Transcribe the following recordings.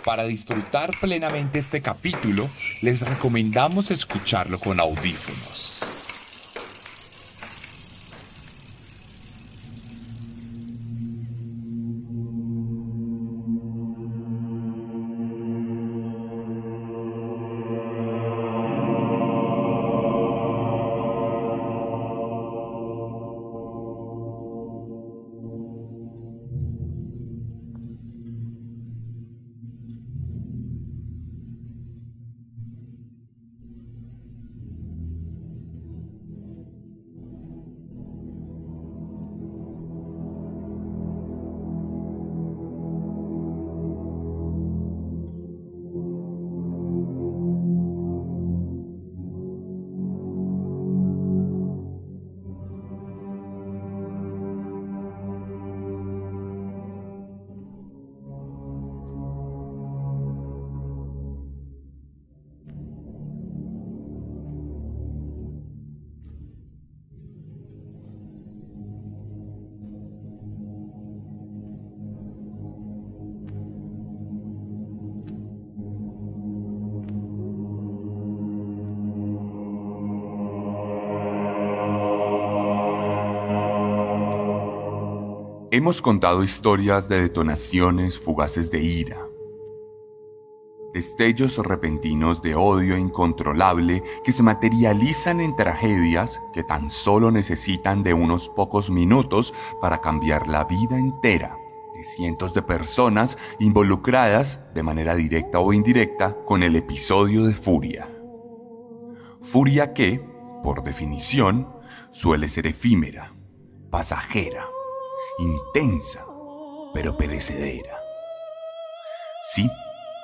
Para disfrutar plenamente este capítulo, les recomendamos escucharlo con audífonos. Hemos contado historias de detonaciones fugaces de ira, destellos repentinos de odio incontrolable que se materializan en tragedias que tan solo necesitan de unos pocos minutos para cambiar la vida entera de cientos de personas involucradas de manera directa o indirecta con el episodio de furia. Furia que, por definición, suele ser efímera, pasajera, intensa, pero perecedera. Sí,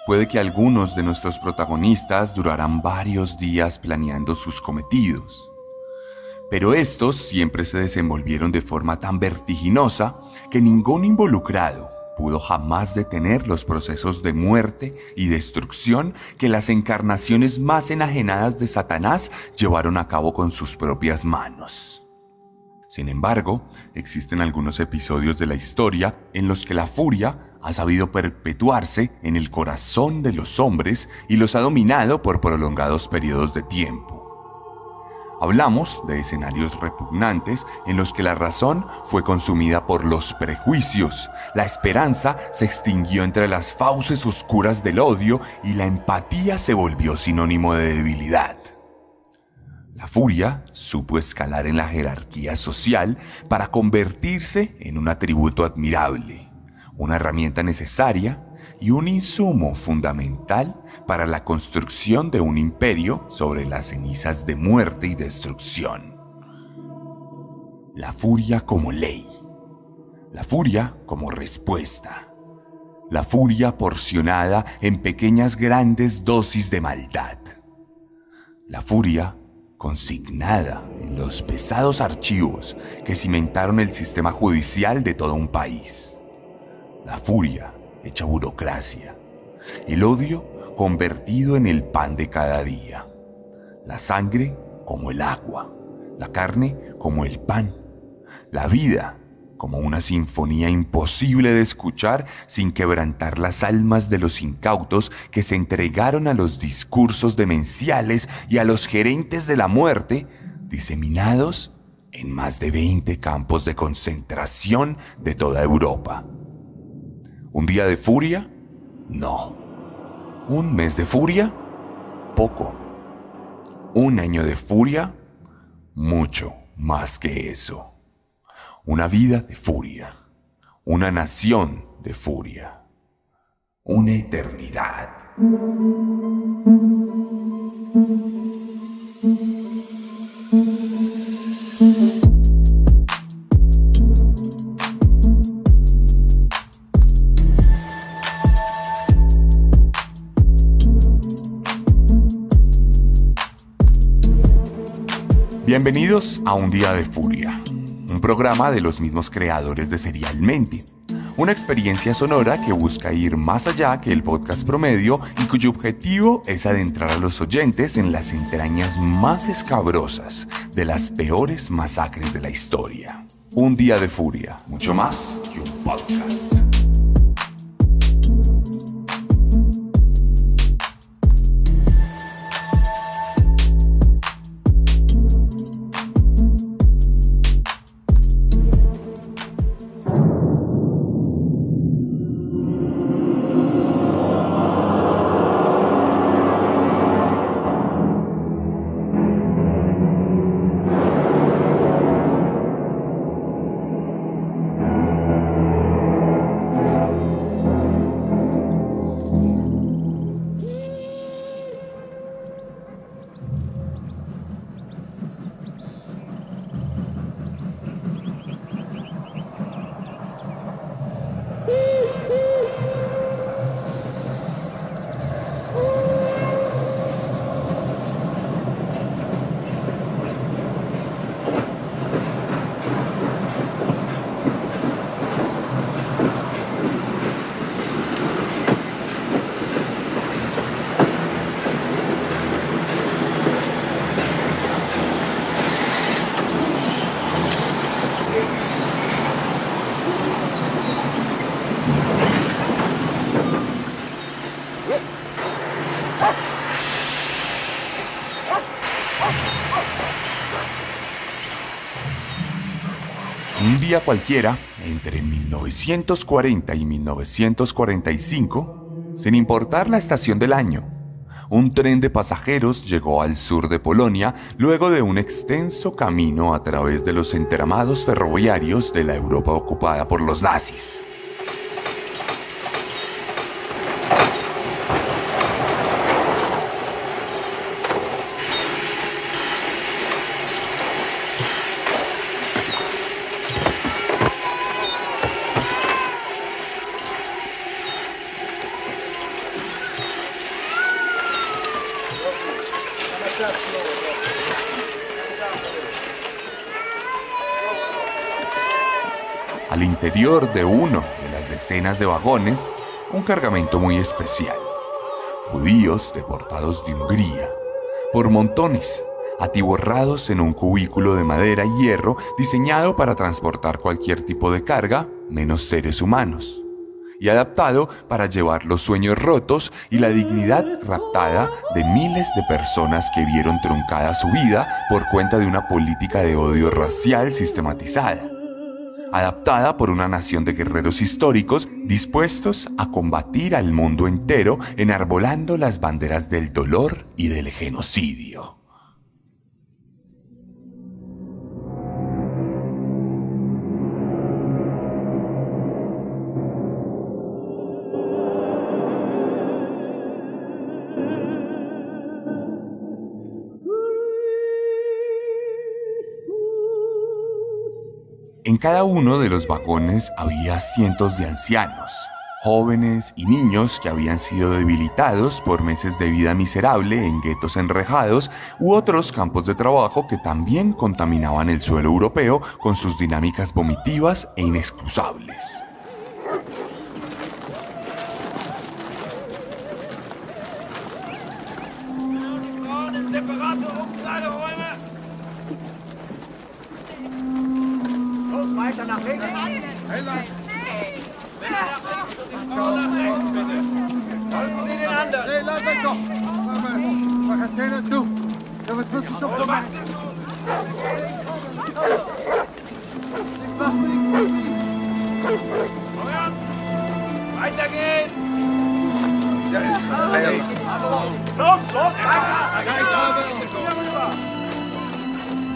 puede que algunos de nuestros protagonistas durarán varios días planeando sus cometidos, pero estos siempre se desenvolvieron de forma tan vertiginosa que ningún involucrado pudo jamás detener los procesos de muerte y destrucción que las encarnaciones más enajenadas de Satanás llevaron a cabo con sus propias manos. Sin embargo, existen algunos episodios de la historia en los que la furia ha sabido perpetuarse en el corazón de los hombres y los ha dominado por prolongados periodos de tiempo. Hablamos de escenarios repugnantes en los que la razón fue consumida por los prejuicios, la esperanza se extinguió entre las fauces oscuras del odio y la empatía se volvió sinónimo de debilidad. La furia supo escalar en la jerarquía social para convertirse en un atributo admirable, una herramienta necesaria y un insumo fundamental para la construcción de un imperio sobre las cenizas de muerte y destrucción. La furia como ley, la furia como respuesta, la furia porcionada en pequeñas grandes dosis de maldad, la furia consignada en los pesados archivos que cimentaron el sistema judicial de todo un país. La furia hecha burocracia, el odio convertido en el pan de cada día, la sangre como el agua, la carne como el pan, la vida como una sinfonía imposible de escuchar sin quebrantar las almas de los incautos que se entregaron a los discursos demenciales y a los gerentes de la muerte, diseminados en más de 20 campos de concentración de toda Europa. ¿Un día de furia? No. ¿Un mes de furia? Poco. ¿Un año de furia? Mucho más que eso. Una vida de furia, una nación de furia, una eternidad. Bienvenidos a Un Día de Furia, un programa de los mismos creadores de Serialmente, una experiencia sonora que busca ir más allá que el podcast promedio y cuyo objetivo es adentrar a los oyentes en las entrañas más escabrosas de las peores masacres de la historia. Un Día de Furia, mucho más que un podcast. Un día cualquiera, entre 1940 y 1945, sin importar la estación del año, un tren de pasajeros llegó al sur de Polonia luego de un extenso camino a través de los entramados ferroviarios de la Europa ocupada por los nazis. Al interior de uno de las decenas de vagones, un cargamento muy especial. Judíos deportados de Hungría, por montones, atiborrados en un cubículo de madera y hierro diseñado para transportar cualquier tipo de carga, menos seres humanos, y adaptado para llevar los sueños rotos y la dignidad raptada de miles de personas que vieron truncada su vida por cuenta de una política de odio racial sistematizada, adaptada por una nación de guerreros históricos dispuestos a combatir al mundo entero enarbolando las banderas del dolor y del genocidio. En cada uno de los vagones había cientos de ancianos, jóvenes y niños que habían sido debilitados por meses de vida miserable en guetos enrejados u otros campos de trabajo que también contaminaban el suelo europeo con sus dinámicas vomitivas e inexcusables. Weiter nach links. Folgen Sie den anderen. Nee, lass das doch. Mach das Zähne zu. Da wird wirklich doch so machen. Weitergehen. Los,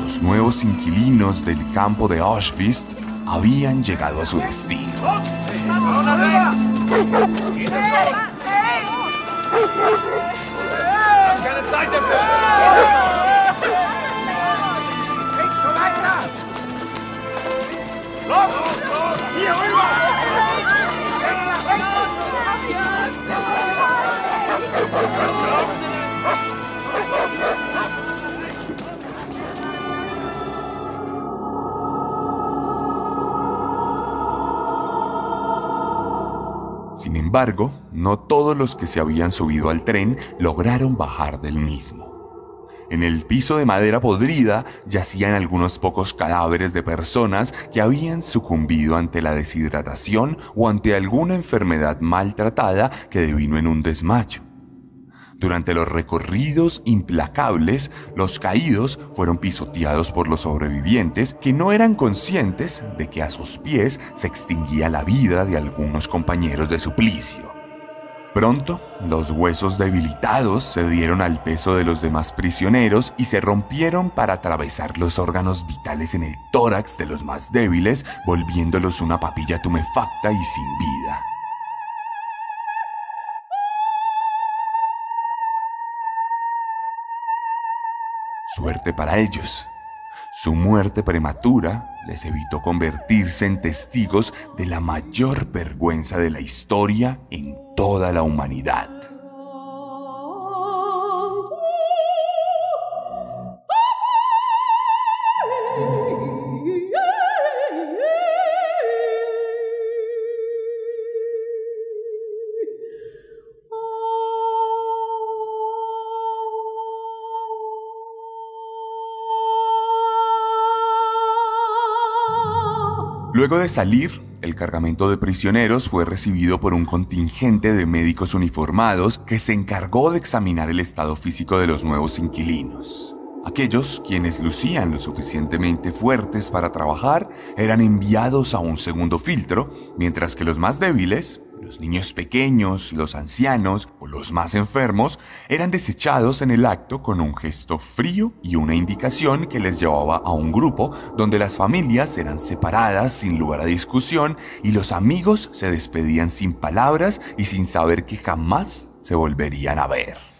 Los nuevos inquilinos del campo de Auschwitz habían llegado a su destino. Sin embargo, no todos los que se habían subido al tren lograron bajar del mismo. En el piso de madera podrida yacían algunos pocos cadáveres de personas que habían sucumbido ante la deshidratación o ante alguna enfermedad maltratada que devino en un desmayo. Durante los recorridos implacables, los caídos fueron pisoteados por los sobrevivientes que no eran conscientes de que a sus pies se extinguía la vida de algunos compañeros de suplicio. Pronto, los huesos debilitados se dieron al peso de los demás prisioneros y se rompieron para atravesar los órganos vitales en el tórax de los más débiles, volviéndolos una papilla tumefacta y sin vida. Suerte para ellos. Su muerte prematura les evitó convertirse en testigos de la mayor vergüenza de la historia en toda la humanidad. Luego de salir, el cargamento de prisioneros fue recibido por un contingente de médicos uniformados que se encargó de examinar el estado físico de los nuevos inquilinos. Aquellos quienes lucían lo suficientemente fuertes para trabajar eran enviados a un segundo filtro, mientras que los más débiles, los niños pequeños, los ancianos o los más enfermos, eran desechados en el acto con un gesto frío y una indicación que les llevaba a un grupo donde las familias eran separadas sin lugar a discusión y los amigos se despedían sin palabras y sin saber que jamás se volverían a ver.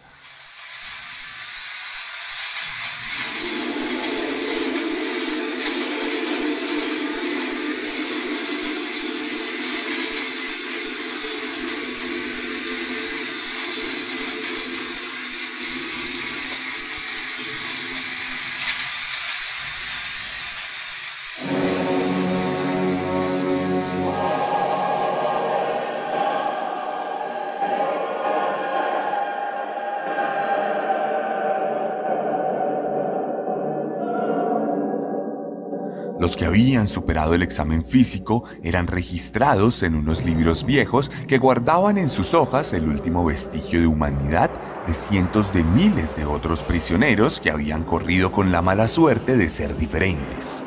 Los que habían superado el examen físico eran registrados en unos libros viejos que guardaban en sus hojas el último vestigio de humanidad de cientos de miles de otros prisioneros que habían corrido con la mala suerte de ser diferentes.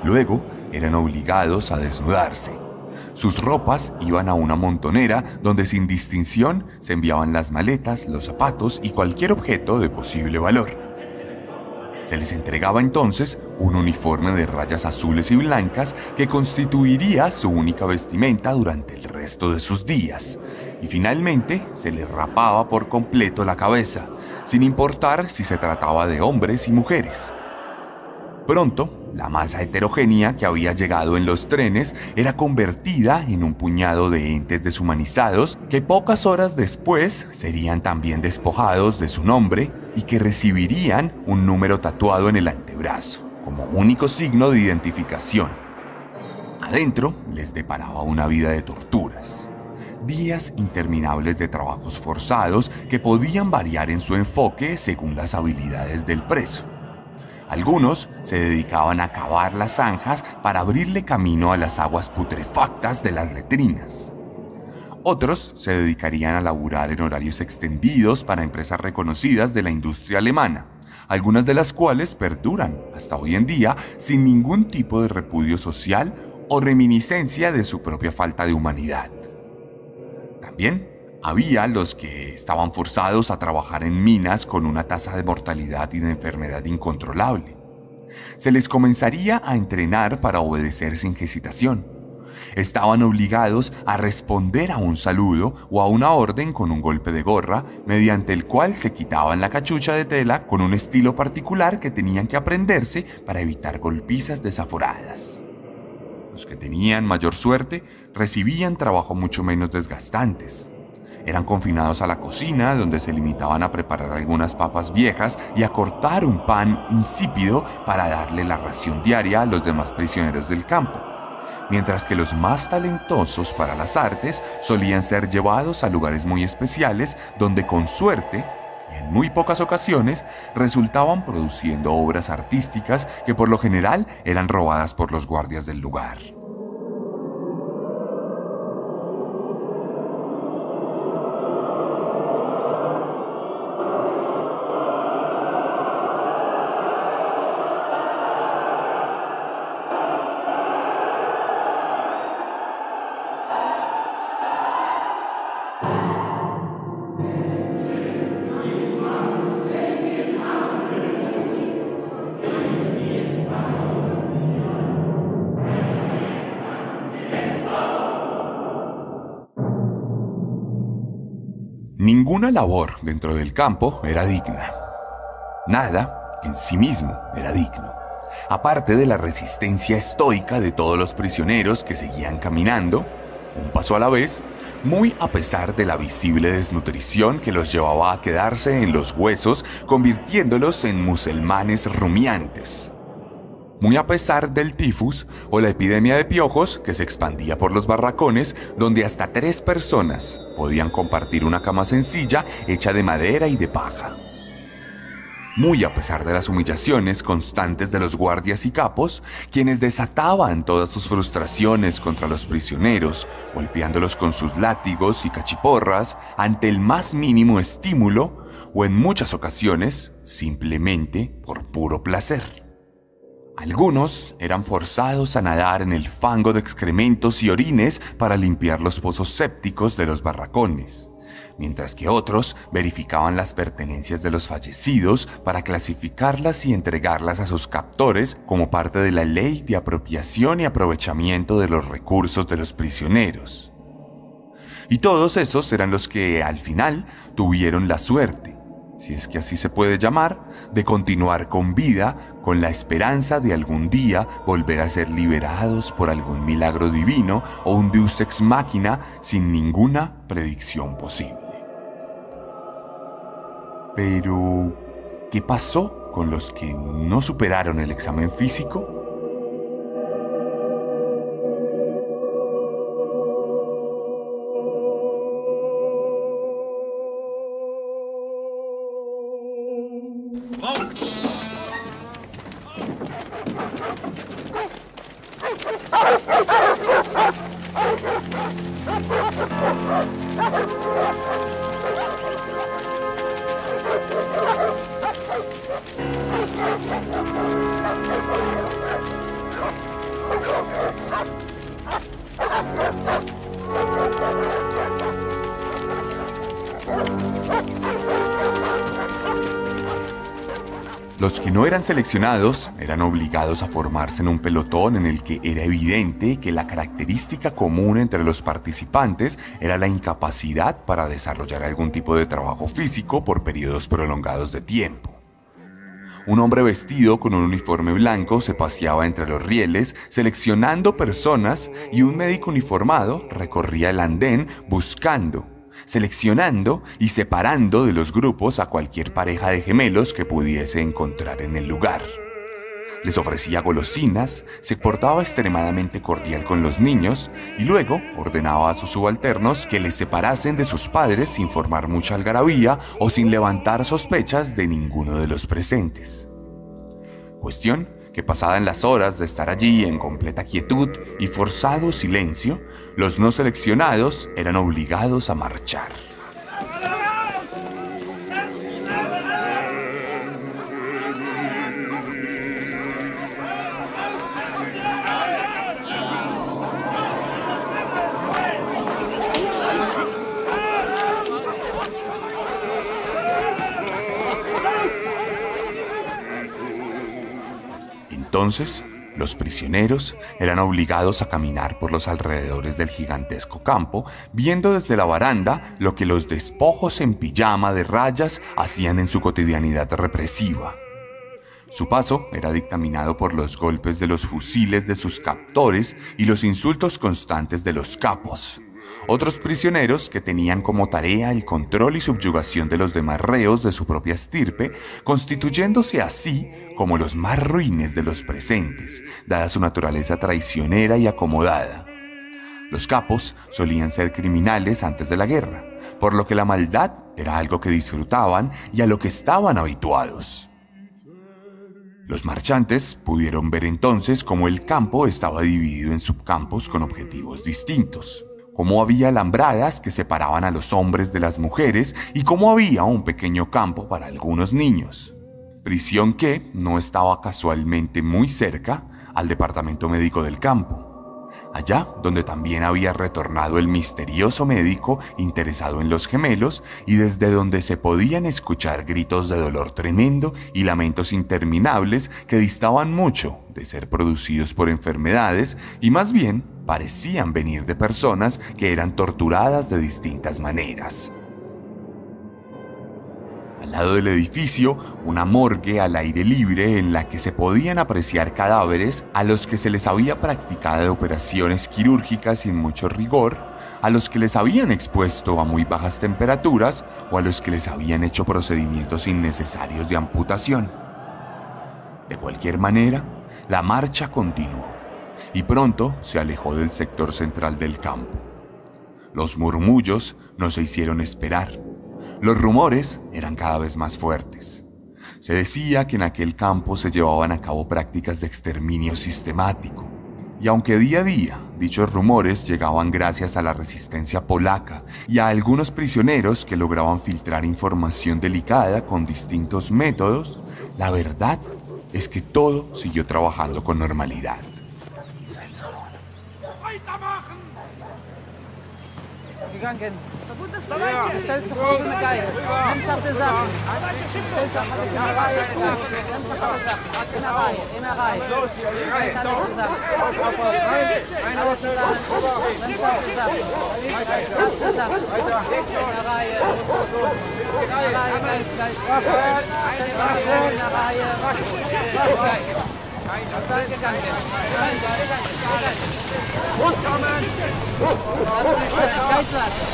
Luego eran obligados a desnudarse. Sus ropas iban a una montonera donde sin distinción se enviaban las maletas, los zapatos y cualquier objeto de posible valor. Se les entregaba entonces un uniforme de rayas azules y blancas que constituiría su única vestimenta durante el resto de sus días. Y finalmente se les rapaba por completo la cabeza, sin importar si se trataba de hombres y mujeres. Pronto, la masa heterogénea que había llegado en los trenes era convertida en un puñado de entes deshumanizados que pocas horas después serían también despojados de su nombre y que recibirían un número tatuado en el antebrazo, como único signo de identificación. Adentro les deparaba una vida de torturas, días interminables de trabajos forzados que podían variar en su enfoque según las habilidades del preso. Algunos se dedicaban a cavar las zanjas para abrirle camino a las aguas putrefactas de las letrinas. Otros se dedicarían a laburar en horarios extendidos para empresas reconocidas de la industria alemana, algunas de las cuales perduran hasta hoy en día sin ningún tipo de repudio social o reminiscencia de su propia falta de humanidad. También había los que estaban forzados a trabajar en minas con una tasa de mortalidad y de enfermedad incontrolable. Se les comenzaría a entrenar para obedecer sin hesitación. Estaban obligados a responder a un saludo o a una orden con un golpe de gorra, mediante el cual se quitaban la cachucha de tela con un estilo particular que tenían que aprenderse para evitar golpizas desaforadas. Los que tenían mayor suerte recibían trabajo mucho menos desgastantes. Eran confinados a la cocina, donde se limitaban a preparar algunas papas viejas y a cortar un pan insípido para darle la ración diaria a los demás prisioneros del campo, mientras que los más talentosos para las artes solían ser llevados a lugares muy especiales donde con suerte, y en muy pocas ocasiones, resultaban produciendo obras artísticas que por lo general eran robadas por los guardias del lugar. Ninguna labor dentro del campo era digna. Nada en sí mismo era digno, aparte de la resistencia estoica de todos los prisioneros que seguían caminando, un paso a la vez, muy a pesar de la visible desnutrición que los llevaba a quedarse en los huesos, convirtiéndolos en musulmanes rumiantes. Muy a pesar del tifus o la epidemia de piojos que se expandía por los barracones, donde hasta 3 personas podían compartir una cama sencilla hecha de madera y de paja. Muy a pesar de las humillaciones constantes de los guardias y capos, quienes desataban todas sus frustraciones contra los prisioneros, golpeándolos con sus látigos y cachiporras ante el más mínimo estímulo, o en muchas ocasiones, simplemente por puro placer. Algunos eran forzados a nadar en el fango de excrementos y orines para limpiar los pozos sépticos de los barracones, mientras que otros verificaban las pertenencias de los fallecidos para clasificarlas y entregarlas a sus captores como parte de la ley de apropiación y aprovechamiento de los recursos de los prisioneros. Y todos esos eran los que, al final, tuvieron la suerte, si es que así se puede llamar, de continuar con vida con la esperanza de algún día volver a ser liberados por algún milagro divino o un deus ex machina sin ninguna predicción posible. Pero, ¿qué pasó con los que no superaron el examen físico? Los que no eran seleccionados eran obligados a formarse en un pelotón en el que era evidente que la característica común entre los participantes era la incapacidad para desarrollar algún tipo de trabajo físico por periodos prolongados de tiempo. Un hombre vestido con un uniforme blanco se paseaba entre los rieles seleccionando personas y un médico uniformado recorría el andén buscando, seleccionando y separando de los grupos a cualquier pareja de gemelos que pudiese encontrar en el lugar. Les ofrecía golosinas, se portaba extremadamente cordial con los niños y luego ordenaba a sus subalternos que les separasen de sus padres sin formar mucha algarabía o sin levantar sospechas de ninguno de los presentes. Cuestión que pasadas las horas de estar allí en completa quietud y forzado silencio, los no seleccionados eran obligados a marchar. Entonces, los prisioneros eran obligados a caminar por los alrededores del gigantesco campo, viendo desde la baranda lo que los despojos en pijama de rayas hacían en su cotidianidad represiva. Su paso era dictaminado por los golpes de los fusiles de sus captores y los insultos constantes de los capos. Otros prisioneros que tenían como tarea el control y subyugación de los demás reos de su propia estirpe, constituyéndose así como los más ruines de los presentes, dada su naturaleza traicionera y acomodada. Los capos solían ser criminales antes de la guerra, por lo que la maldad era algo que disfrutaban y a lo que estaban habituados. Los marchantes pudieron ver entonces cómo el campo estaba dividido en subcampos con objetivos distintos, cómo había alambradas que separaban a los hombres de las mujeres y cómo había un pequeño campo para algunos niños. Prisión que no estaba casualmente muy cerca al departamento médico del campo, allá donde también había retornado el misterioso médico interesado en los gemelos y desde donde se podían escuchar gritos de dolor tremendo y lamentos interminables que distaban mucho de ser producidos por enfermedades y más bien parecían venir de personas que eran torturadas de distintas maneras. Al lado del edificio, una morgue al aire libre en la que se podían apreciar cadáveres a los que se les había practicado operaciones quirúrgicas sin mucho rigor, a los que les habían expuesto a muy bajas temperaturas o a los que les habían hecho procedimientos innecesarios de amputación. De cualquier manera, la marcha continuó y pronto se alejó del sector central del campo. Los murmullos no se hicieron esperar. Los rumores eran cada vez más fuertes. Se decía que en aquel campo se llevaban a cabo prácticas de exterminio sistemático, y aunque día a día dichos rumores llegaban gracias a la resistencia polaca y a algunos prisioneros que lograban filtrar información delicada con distintos métodos, la verdad es que todo siguió trabajando con normalidad. Gegangen. Stellt sich auf eine Geige. Nimmt sich die Sachen. Stellt sich in der Reihe. Nimmt sich alle Sachen. In der Reihe. In der Reihe. Los hier, die Reihe. Nimmt sich die Sachen. Alle zusammen. Nimmt sich die Sachen. Nimmt die Sachen. In der Reihe. In der Reihe. Geist. Stellt sich in der Reihe. Seid gegangen. Loskommen! Geistland!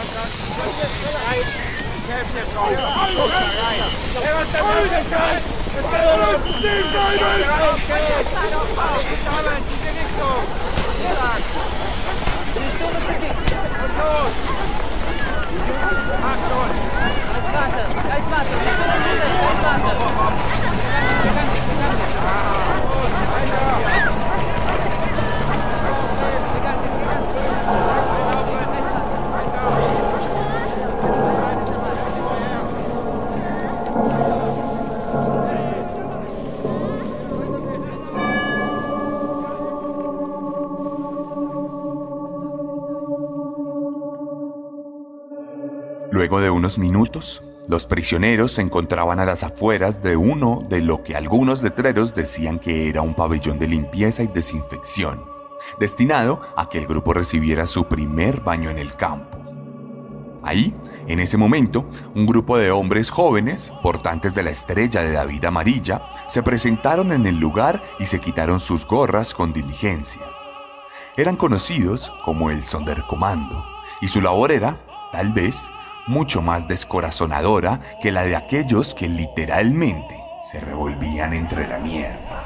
Luego de unos minutos, los prisioneros se encontraban a las afueras de uno de lo que algunos letreros decían que era un pabellón de limpieza y desinfección, destinado a que el grupo recibiera su primer baño en el campo. Ahí, en ese momento, un grupo de hombres jóvenes, portantes de la estrella de David amarilla, se presentaron en el lugar y se quitaron sus gorras con diligencia. Eran conocidos como el Sonderkommando, y su labor era, tal vez, mucho más descorazonadora que la de aquellos que literalmente se revolvían entre la mierda.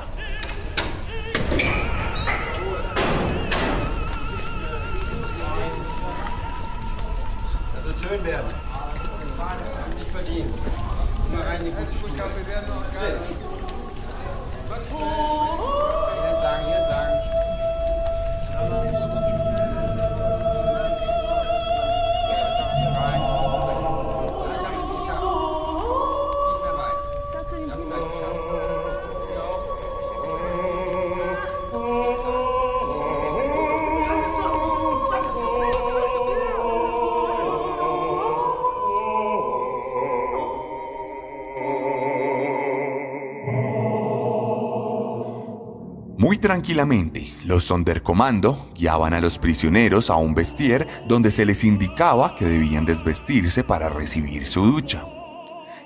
Muy tranquilamente, los Sonderkommando guiaban a los prisioneros a un vestier donde se les indicaba que debían desvestirse para recibir su ducha.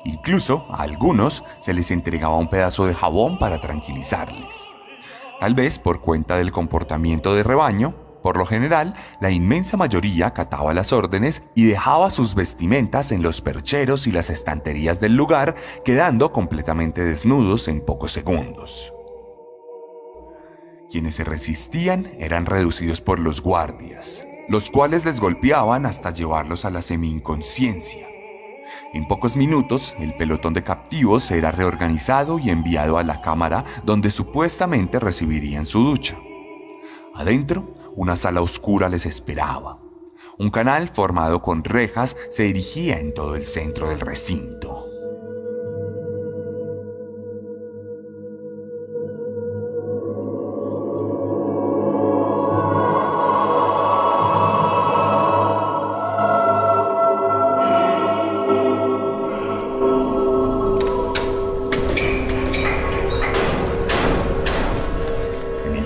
Incluso a algunos se les entregaba un pedazo de jabón para tranquilizarles. Tal vez por cuenta del comportamiento de rebaño, por lo general, la inmensa mayoría acataba las órdenes y dejaba sus vestimentas en los percheros y las estanterías del lugar, quedando completamente desnudos en pocos segundos. Quienes se resistían eran reducidos por los guardias, los cuales les golpeaban hasta llevarlos a la semi-inconsciencia. En pocos minutos, el pelotón de captivos era reorganizado y enviado a la cámara donde supuestamente recibirían su ducha. Adentro, una sala oscura les esperaba. Un canal formado con rejas se erigía en todo el centro del recinto.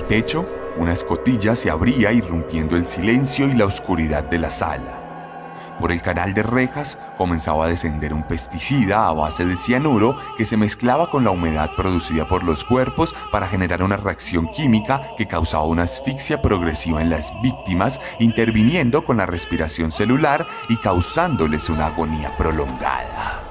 Techo, una escotilla se abría irrumpiendo el silencio y la oscuridad de la sala. Por el canal de rejas comenzaba a descender un pesticida a base de cianuro que se mezclaba con la humedad producida por los cuerpos para generar una reacción química que causaba una asfixia progresiva en las víctimas, interviniendo con la respiración celular y causándoles una agonía prolongada.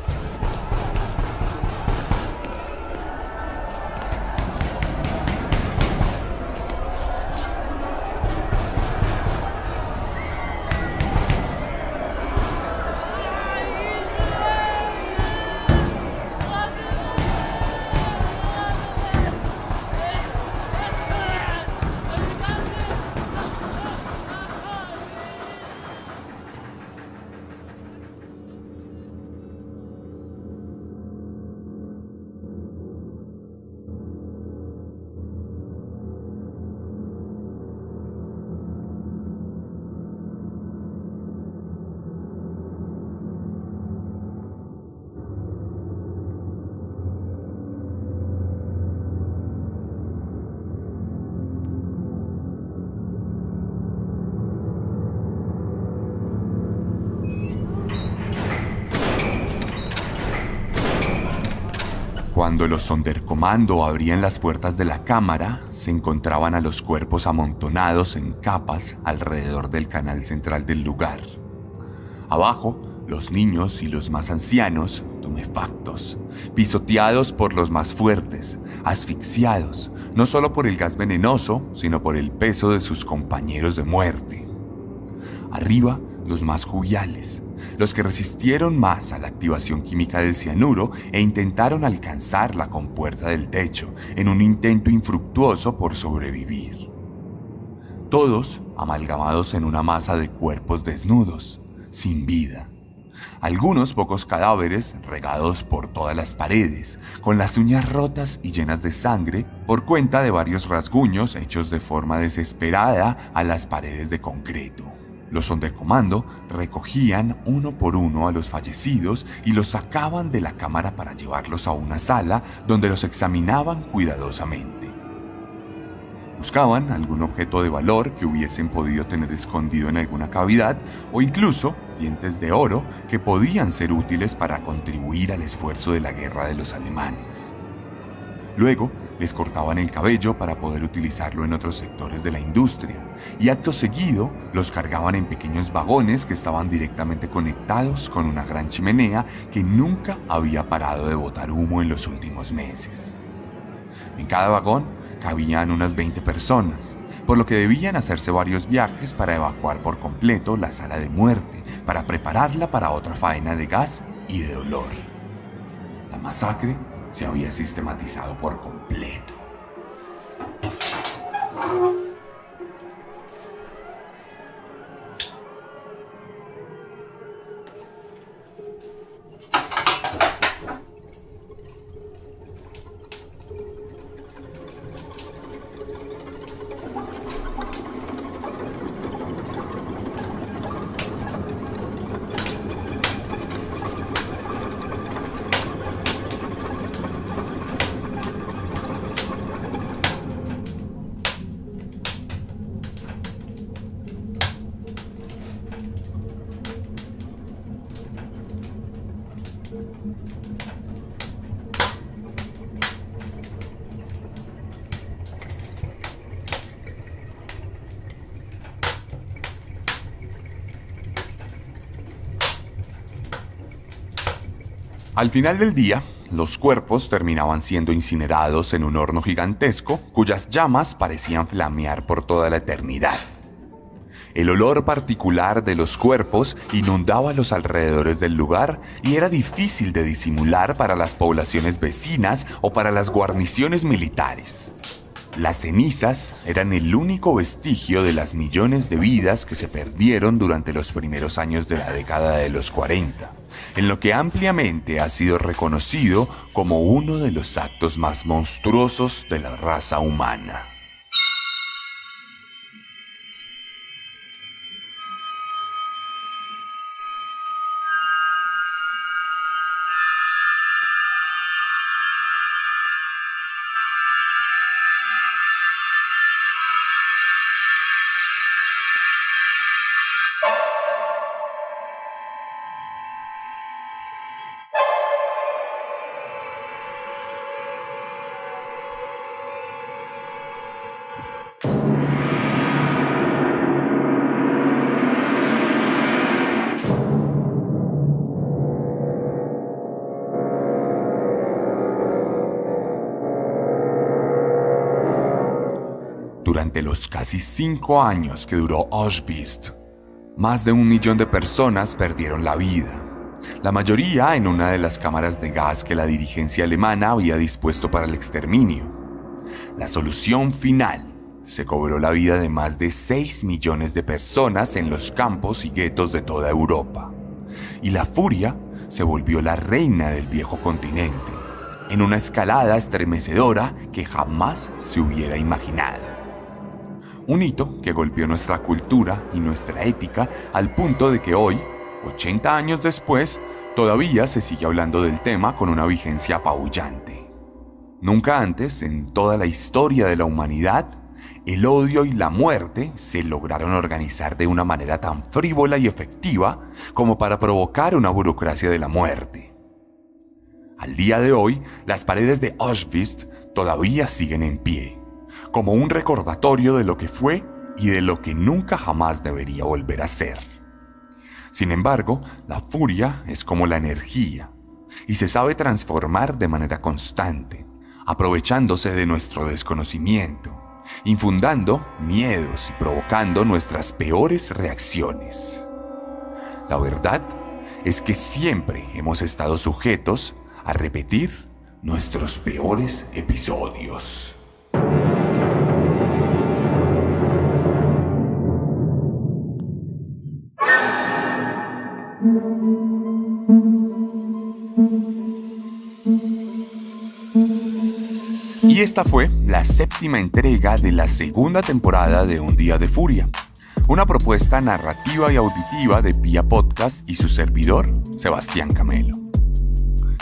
Cuando los Sonderkommando abrían las puertas de la cámara, se encontraban a los cuerpos amontonados en capas alrededor del canal central del lugar. Abajo, los niños y los más ancianos, tumefactos, pisoteados por los más fuertes, asfixiados, no solo por el gas venenoso, sino por el peso de sus compañeros de muerte. Arriba, los más joviales, los que resistieron más a la activación química del cianuro e intentaron alcanzar la compuerta del techo en un intento infructuoso por sobrevivir. Todos amalgamados en una masa de cuerpos desnudos, sin vida. Algunos pocos cadáveres regados por todas las paredes, con las uñas rotas y llenas de sangre por cuenta de varios rasguños hechos de forma desesperada a las paredes de concreto. Los Sonderkommando recogían uno por uno a los fallecidos y los sacaban de la cámara para llevarlos a una sala donde los examinaban cuidadosamente. Buscaban algún objeto de valor que hubiesen podido tener escondido en alguna cavidad o incluso dientes de oro que podían ser útiles para contribuir al esfuerzo de la guerra de los alemanes. Luego les cortaban el cabello para poder utilizarlo en otros sectores de la industria y acto seguido los cargaban en pequeños vagones que estaban directamente conectados con una gran chimenea que nunca había parado de botar humo en los últimos meses. En cada vagón cabían unas 20 personas, por lo que debían hacerse varios viajes para evacuar por completo la sala de muerte, para prepararla para otra faena de gas y de dolor. La masacre se había sistematizado por completo. Al final del día, los cuerpos terminaban siendo incinerados en un horno gigantesco cuyas llamas parecían flamear por toda la eternidad. El olor particular de los cuerpos inundaba los alrededores del lugar y era difícil de disimular para las poblaciones vecinas o para las guarniciones militares. Las cenizas eran el único vestigio de las millones de vidas que se perdieron durante los primeros años de la década de los 40, en lo que ampliamente ha sido reconocido como uno de los actos más monstruosos de la raza humana. Durante los casi 5 años que duró Auschwitz, más de 1 millón de personas perdieron la vida, la mayoría en una de las cámaras de gas que la dirigencia alemana había dispuesto para el exterminio. La solución final se cobró la vida de más de 6 millones de personas en los campos y guetos de toda Europa, y la furia se volvió la reina del viejo continente, en una escalada estremecedora que jamás se hubiera imaginado. Un hito que golpeó nuestra cultura y nuestra ética al punto de que hoy, 80 años después, todavía se sigue hablando del tema con una vigencia apabullante. Nunca antes, en toda la historia de la humanidad, el odio y la muerte se lograron organizar de una manera tan frívola y efectiva como para provocar una burocracia de la muerte. Al día de hoy, las paredes de Auschwitz todavía siguen en pie, como un recordatorio de lo que fue y de lo que nunca jamás debería volver a ser. Sin embargo, la furia es como la energía y se sabe transformar de manera constante, aprovechándose de nuestro desconocimiento, infundando miedos y provocando nuestras peores reacciones. La verdad es que siempre hemos estado sujetos a repetir nuestros peores episodios. Y esta fue la 7ª entrega de la 2ª temporada de Un Día de Furia, una propuesta narrativa y auditiva de Pia Podcast y su servidor, Sebastián Camelo.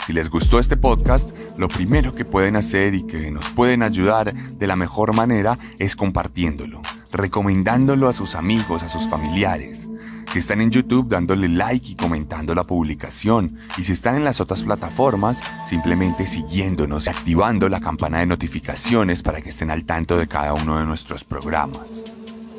Si les gustó este podcast, lo primero que pueden hacer y que nos pueden ayudar de la mejor manera es compartiéndolo, recomendándolo a sus amigos, a sus familiares. Si están en YouTube, dándole like y comentando la publicación. Y si están en las otras plataformas, simplemente siguiéndonos y activando la campana de notificaciones para que estén al tanto de cada uno de nuestros programas.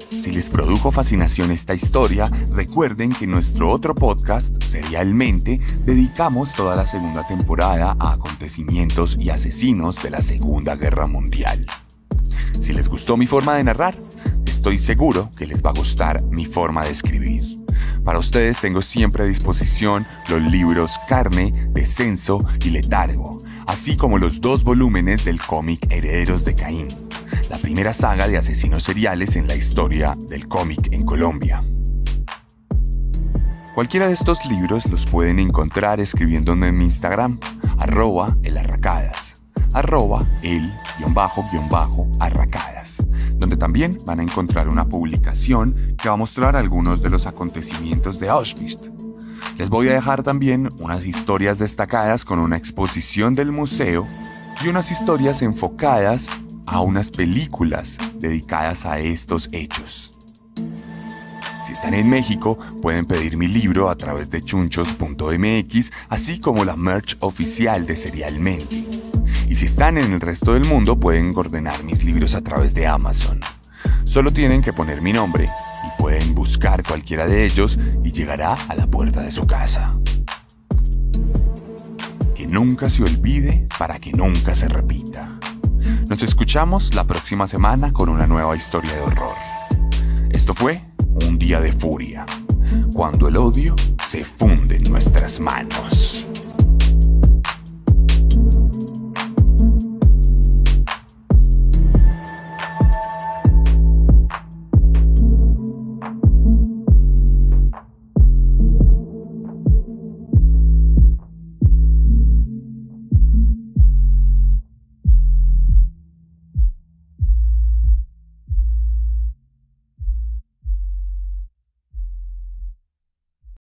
Si les produjo fascinación esta historia, recuerden que en nuestro otro podcast, Serialmente, dedicamos toda la 2ª temporada a acontecimientos y asesinos de la Segunda Guerra Mundial. Si les gustó mi forma de narrar, estoy seguro que les va a gustar mi forma de escribir. Para ustedes tengo siempre a disposición los libros Carne, Descenso y Letargo, así como los 2 volúmenes del cómic Herederos de Caín, la primera saga de asesinos seriales en la historia del cómic en Colombia. Cualquiera de estos libros los pueden encontrar escribiéndome en mi Instagram, @elarracadas, @el_arracadas, donde también van a encontrar una publicación que va a mostrar algunos de los acontecimientos de Auschwitz. Les voy a dejar también unas historias destacadas con una exposición del museo y unas historias enfocadas a unas películas dedicadas a estos hechos. Si están en México, pueden pedir mi libro a través de chunchos.mx, así como la merch oficial de Serialmente. Y si están en el resto del mundo, pueden ordenar mis libros a través de Amazon. Solo tienen que poner mi nombre y pueden buscar cualquiera de ellos y llegará a la puerta de su casa. Que nunca se olvide para que nunca se repita. Nos escuchamos la próxima semana con una nueva historia de horror. Esto fue Un Día de Furia, cuando el odio se funde en nuestras manos.